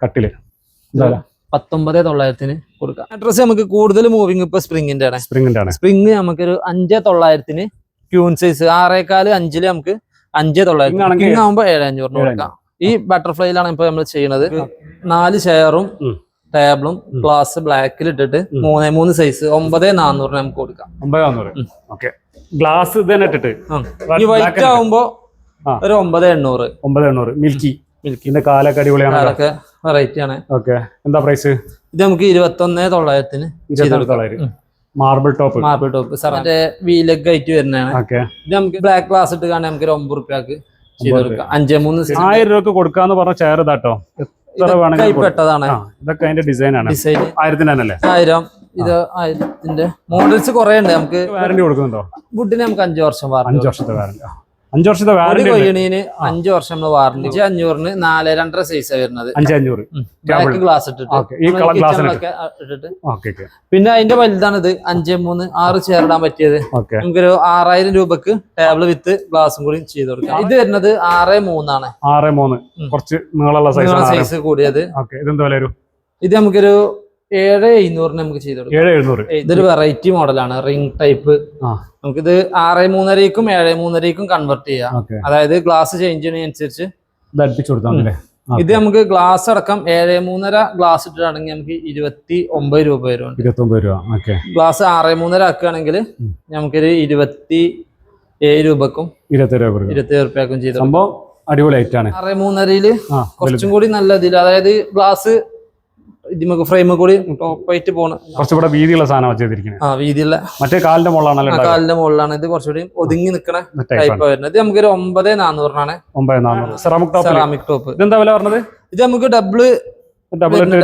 കട്ടില്. 19,900 കൊടുക്കാം. അഡ്രസ് നമുക്ക് കൂടുതൽ മൂവിങ് ഇപ്പൊ സ്പ്രിംഗിന്റെ ആണ്. സ്പ്രിംഗ് നമുക്കൊരു 5,900 ക്യൂൺ സൈസ് 6.4 5 നമുക്ക് 5,900 ആകുമ്പോ 7,500 കൊടുക്കാം. ഈ ബട്ടർഫ്ലൈയിലാണ് ഇപ്പൊ നമ്മൾ ചെയ്യുന്നത്. 4 ചെയറും ടേബിളും ഗ്ലാസ് ബ്ലാക്കിൽ ഇട്ടിട്ട് 3 സൈസ് 9,400 നമുക്ക് കൊടുക്കാം. 9,400. ഗ്ലാസ് ഇട്ടിട്ട് ഈ വൈറ്റ് ആവുമ്പോ ഒരു 9,800. മിൽക്കിന്റെ കാലൊക്കെ അടിപൊളിയാണ്, വെറൈറ്റി ആണ്. ഓക്കെ, എന്താ പ്രൈസ്? ഇത് നമുക്ക് 21,900 മാർബിൾ ടോപ്പ് സാർ. മറ്റേ വീലഗ് ആയിട്ട് വരുന്നതാണ്. ഇത് നമുക്ക് ബ്ലാക്ക് ഗ്ലാസ് ഇട്ട് കാണാൻ നമുക്ക് 9 റുപ്യക്ക് ചെയ്ത് കൊടുക്കാം. 5-3 1000 രൂപ കൊടുക്കാന്ന് പറഞ്ഞ ചെയർ ഇതാട്ടോ. കൈപ്പെട്ടതാണ്. ഇതൊക്കെ അതിന്റെ ഡിസൈൻ ആണ്. 1000 ഇത് 1000 മോഡൽസ് കുറെ ഉണ്ട്. നമുക്ക് വാറന്റി കൊടുക്കുന്നുണ്ടോ? വുഡിന് നമുക്ക് 5 വർഷം വാറന്റി. 5 വർഷത്തെ വാറന്റി. 5 വർഷത്തെ വാറന്റി. 5 വർഷം നമ്മൾ വാറന്റി. 5,500 4.2 സൈസ് വരുന്നത്. 5,500 ഗ്ലാസ് ഇട്ടിട്ട്. പിന്നെ അതിന്റെ വലുതാണ് ഇത്. 5-3 6 ചെയർ ഇടാൻ പറ്റിയത്. നമുക്കൊരു 6,000 രൂപക്ക് ടേബിൾ വിത്ത് ഗ്ലാസും കൂടി ചെയ്ത് കൊടുക്കാം. ഇത് വരുന്നത് 6.3 ആണ്. 6.3 കുറച്ച് നീളമുള്ള സൈസ് കൂടിയത്. ഇതെന്താ വില വരും? ഇത് നമുക്കൊരു 7,700 നമുക്ക് ചെയ്ത് കൊടുക്കാം. 7,700. ഇതൊരു വെറൈറ്റി മോഡലാണ്, റിംഗ് ടൈപ്പ്. നമുക്കിത് 6.3ക്കും 7.3ക്കും കൺവേർട്ട് ചെയ്യാം. അതായത് ഗ്ലാസ് ചേഞ്ച് ചെയ്യുന്നതിനനുസരിച്ച് ഇത് നമുക്ക് ഗ്ലാസ് അടക്കം 7.3 ഗ്ലാസ് ഇട്ടിട്ടാണെങ്കിൽ നമുക്ക് 29 രൂപ വരും. 29 രൂപ. ഗ്ലാസ് 6.3 ആക്കുകയാണെങ്കിൽ നമുക്കൊരു 27 രൂപക്കും 27 റുപ്യക്കും ചെയ്ത്. അടിപൊളി ഐറ്റാണ്. 6.3 കുറച്ചും കൂടി നല്ല ഇതിൽ, അതായത് ഗ്ലാസ് ഇതിമൊക്കെ ഫ്രെയിം കൂടി ടോപ്പായിട്ട് പോണ കുറച്ചുകൂടെ വീതിയുള്ള സാധനം ചെയ്തിരിക്കുന്നത്. വീതിയുള്ള മറ്റേ കാലിന്റെ മുകളിലാണല്ലോ. കാലിന്റെ മുകളിലാണ്. ഇത് കുറച്ചുകൂടി ഒതുങ്ങി നിൽക്കണ ടൈപ്പ് വരുന്നത്. ഇത് നമുക്കൊരു 9,400 സെറാമിക് ടോപ്പ്. ഇതെന്താ വില പറഞ്ഞത്? ഇത് നമുക്ക് ഡബിൾ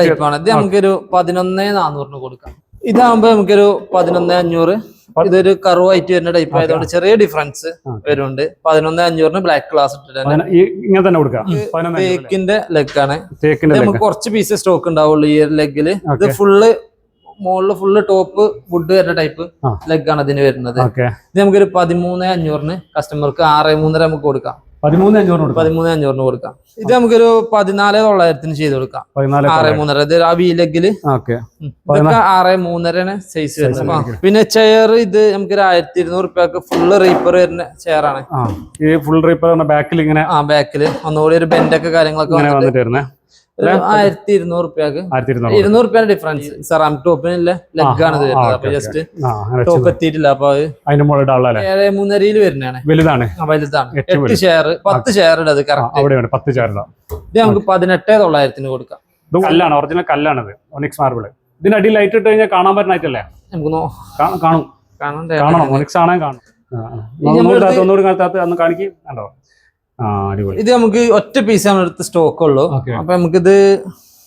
ടൈപ്പാണ്. ഇത് നമുക്കൊരു 11,400 കൊടുക്കാം. ഇതാകുമ്പോ നമുക്കൊരു 11,500. ഇതൊരു കർവായിട്ട് വരുന്ന ടൈപ്പ് ആയതുകൊണ്ട് ചെറിയ ഡിഫറൻസ് വരുന്നുണ്ട്. 11,500 ബ്ലാക്ക് ഗ്ലാസ് തേക്കിന്റെ ലെഗ് ആണ്. നമുക്ക് കുറച്ച് പീസ് സ്റ്റോക്ക് ഉണ്ടാവുള്ളൂ ഈ ലെഗില്. ഇത് ഫുള്ള് മുകളില് ഫുള്ള് ടോപ്പ് വുഡ് വരുന്ന ടൈപ്പ് ലെഗ് ആണ് ഇതിന് വരുന്നത്. ഇത് നമുക്കൊരു 13,500 കസ്റ്റമർക്ക് 6.3 നമുക്ക് കൊടുക്കാം. 13,500 കൊടുക്കാം. ഇത് നമുക്കൊരു 14,900 ചെയ്ത് കൊടുക്കാം. 6.3 ഇത് ആ വി ലെഗില് 6.3 സൈസ് വരുന്നത്. പിന്നെ ചെയർ ഇത് നമുക്കൊരു 1,200 റുപ്യക്ക് ഫുള്ള് റീപ്പർ വരുന്ന ചെയർ ആണ്. ഈ ഫുൾ റീപ്പർ ബാക്കിൽ ഇങ്ങനെ ബാക്കില് ഒന്നുകൂടി ഒരു ബെൻഡൊക്കെ കാര്യങ്ങളൊക്കെ 1,200 റുപ്യക്ക് 200 റുപ്യാണ് ഡിഫറൻസ്. സെറാമിക് ടോപ്പിനുള്ള ലെഗ് ആണ് ഇത് വരുന്നത്. അപ്പൊ ജസ്റ്റ് ടോപ്പ് എത്തിയിട്ടില്ല. അപ്പൊ 7.3 വരുന്നതാണ്. വലുതാണ്. 8 ചെയർ 10 ചെയർ ഇടത് കറക്റ്റ്. 10 ചെയർ ഇത് നമുക്ക് 18,900 കൊടുക്കാം. ഇത് കല്ലാണ്, ഒറിജിനൽ കല്ലാണത്. Onyx marble. ഇതിന് അടി ലൈറ്റ് ഇട്ട് കഴിഞ്ഞാൽ കാണാൻ പറ്റുന്നതായിട്ടല്ലേ? നമുക്ക് കാണണം. ഒനിക്സ് ആണെങ്കിൽ കാണും. ഒന്നുകൂടി കാലത്ത് അന്ന് കാണിക്കും. കണ്ടോ? ഇത് നമുക്ക് ഒറ്റ പീസ് ആണ് എടുത്ത് സ്റ്റോക്ക് ഉള്ളൂ. അപ്പൊ നമുക്കിത്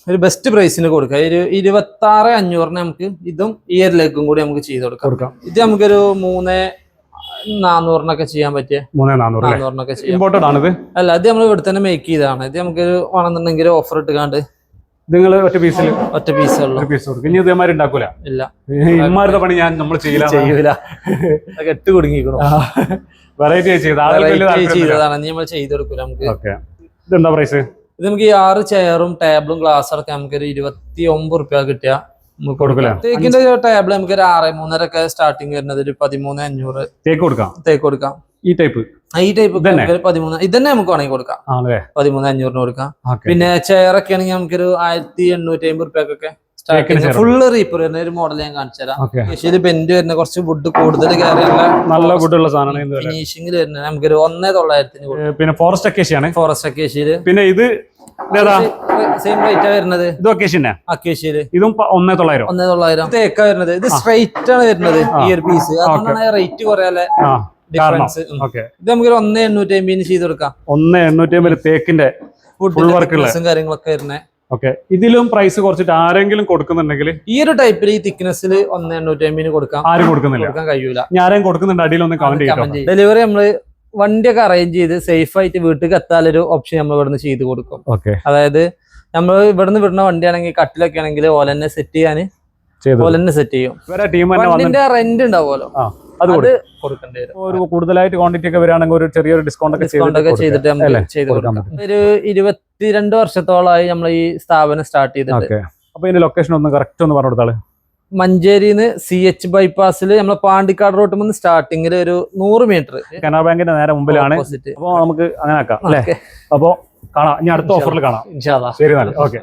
ഒരു ബെസ്റ്റ് പ്രൈസിന് കൊടുക്കാം. ഒരു 26,500 നമുക്ക് ഇതും ഇയറിലേക്കും കൂടി നമുക്ക് ചെയ്ത് കൊടുക്കാം. ഇത് നമുക്കൊരു 3,400 ചെയ്യാൻ പറ്റിയ 3,400 ചെയ്യാം. അല്ല, ഇത് നമ്മൾ ഇവിടെ തന്നെ മേക്ക് ചെയ്താണ്. ഇത് നമുക്ക് വേണമെന്നുണ്ടെങ്കിൽ ഓഫർ ഇട്ടുകാണ്ട് നിങ്ങൾ ഒറ്റ പീസിൽ ഒറ്റ പീസുള്ളൂ. പീസ് കൊടുക്കും. ഇനി ഇതേമാതിരി ഉണ്ടാക്കൂല? ഇല്ല, ഇമാരുടെ പണി നമ്മൾ ചെയ്യൂല. കെട്ട് കുടുങ്ങിക്കണം. വെറൈറ്റി ചെയ്തതാണ് നമ്മൾ ചെയ്തെടുക്കൂല നമുക്ക്. ഇതെന്താ പ്രൈസ്? ഇത് നമുക്ക് ഈ 6 ചെയറും ടേബിളും ഗ്ലാസ് അടക്കം നമുക്ക് ഒരു 29 റുപ്യ കിട്ടിയ കൊടുക്കില്ല. തേക്കിന്റെ ടേബിൾ നമുക്ക് ഒരു 6,300 ഒക്കെ സ്റ്റാർട്ടിങ് വരുന്നത് ഒരു 13,500 തേക്ക് കൊടുക്കാം. ഈ ടൈപ്പ് 13 ഇതന്നെ നമുക്ക് വേണമെങ്കിൽ കൊടുക്കാം. 13,500 കൊടുക്കാം. പിന്നെ ചെയർ ഒക്കെ ആണെങ്കിൽ നമുക്കൊരു 1,850 റുപ്യക്കൊക്കെ ഫുള്ള് റീപ്പർ വരുന്ന ഒരു മോഡൽ ഞാൻ കാണിച്ചു തരാം. പക്ഷേ ബെൻഡ് വരുന്ന കുറച്ച് വുഡ് കൂടുതൽ കയറിയുള്ള നല്ല വുഡുള്ള സാധനമാണ്. ഫിനിഷിംഗിൽ വരുന്നത് നമുക്കൊരു 1,900. പിന്നെ ഫോറസ്റ്റ് അക്കേഷ്യയില്. പിന്നെ ഇത് സെയിം റേറ്റ് വരുന്നത്. ഇത് അക്കേഷ്യയില് ഇതും 1,900 തേക്കാ വരുന്നത്. ഇത് സ്ട്രൈറ്റ് ആണ് വരുന്നത് ഈ ഒരു പീസ്. അതുകൊണ്ടാണ് റേറ്റ് കുറയാലെ ഡിഫറൻസ്. ഇത് നമുക്ക് 1,850 ചെയ്ത് കൊടുക്കാം. 1,850 തേക്കിന്റെ കാര്യങ്ങളൊക്കെ വരുന്നത്. ഇതിലും പ്രൈസ് കുറച്ചിട്ട് ആരെങ്കിലും കൊടുക്കുന്നുണ്ടെങ്കിൽ ഈ ഒരു ടൈപ്പിൽ ഈ തിക്നെസ്സിൽ 1,850 കൊടുക്കാം. ആരും കൊടുക്കുന്നില്ല, കൊടുക്കാൻ കഴിയൂല. ആരും കൊടുക്കുന്നുണ്ട് അടിയിലൊന്ന് കമന്റ് ചെയ്യാം. ഡെലിവറി നമ്മള് വണ്ടിയൊക്കെ അറേഞ്ച് ചെയ്ത് സേഫ് ആയിട്ട് വീട്ടിൽ എത്താനൊരു ഓപ്ഷൻ നമ്മൾ ഇവിടുന്ന് ചെയ്ത് കൊടുക്കും. അതായത് നമ്മൾ ഇവിടുന്ന് വിടുന്ന വണ്ടിയാണെങ്കിൽ കട്ടിലൊക്കെ ആണെങ്കിൽ ഓലെന്നെ സെറ്റ് ചെയ്യാൻ ഓലെന്നെ സെറ്റ് ചെയ്യും. വണ്ടിന്റെ റെന്റ് ഉണ്ടാവുമല്ലോ, അത് കൊടുക്കേണ്ടി വരും. ഒരു കൂടുതലായിട്ട് ക്വാണ്ടിറ്റി ഒക്കെ വരികയാണെങ്കിൽ ഒരു ചെറിയൊരു ഡിസ്കൗണ്ട് ഒക്കെ ചെയ്തിട്ട് ചെയ്ത് കൊടുക്കാം. ഒരു 22 വർഷത്തോളമായി നമ്മൾ ഈ സ്ഥാപനം സ്റ്റാർട്ട് ചെയ്തിട്ടുണ്ട്. അപ്പൊ ഇതിന്റെ ലൊക്കേഷൻ ഒന്ന് കറക്റ്റ് ഒന്ന് പറഞ്ഞു കൊടുത്താള്. മഞ്ചേരിന്ന് CH ബൈപ്പാസിൽ നമ്മൾ പാണ്ടിക്കാട് റോട്ടിൽ നിന്ന് സ്റ്റാർട്ടിങ്ങിൽ ഒരു 100 മീറ്റർ കനറ ബാങ്കിന്റെ നേരെ മുമ്പിലാണ്. അപ്പൊ നമുക്ക് അങ്ങനെ ആക്കാം അല്ലേ? അപ്പൊ കാണാം, ഇനി അടുത്ത ഓഫറിൽ കാണാം. ശരി, ഓക്കെ.